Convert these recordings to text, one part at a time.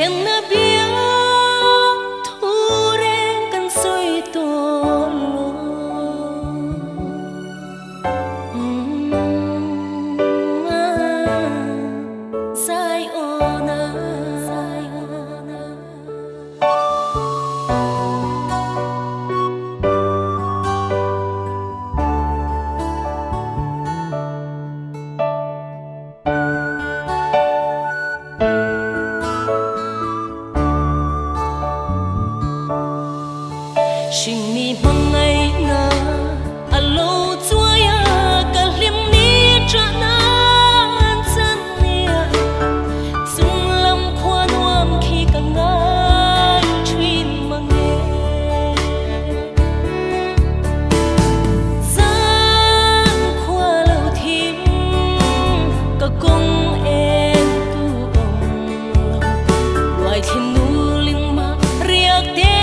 khen na bia thu reng kan soi to lo sai ona Xin mi mong ngày na alo chúa ya cả liêm ni trả nan chân nia sung lâm khoan hoam khi cả ngai chuyên mang nghe gian khoa lâu thím cả công em tu ông loài thiên nu linh ma riak tiếng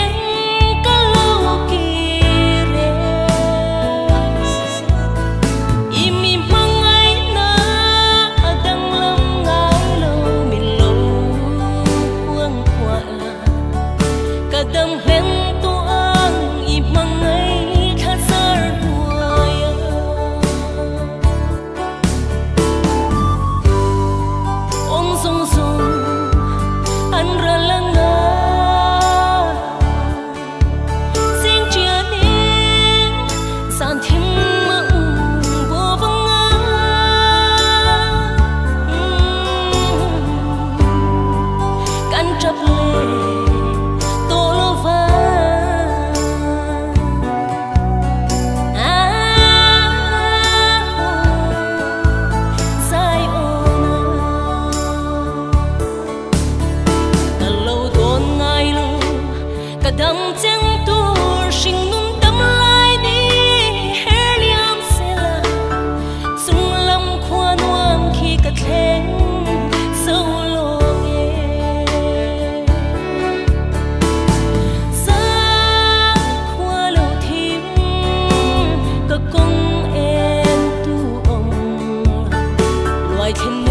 kadam hen tu ang imang ay khasar huaya ong song song an ralanga sing chia ning san thim ma bo vanga kan chap le kadang cheng tur sing nun tam lai ni her liam sela sung lam khoa nuam khi ka thleng sâu lo nghe sa khoa lo thim ka kong em tu ông loài thiên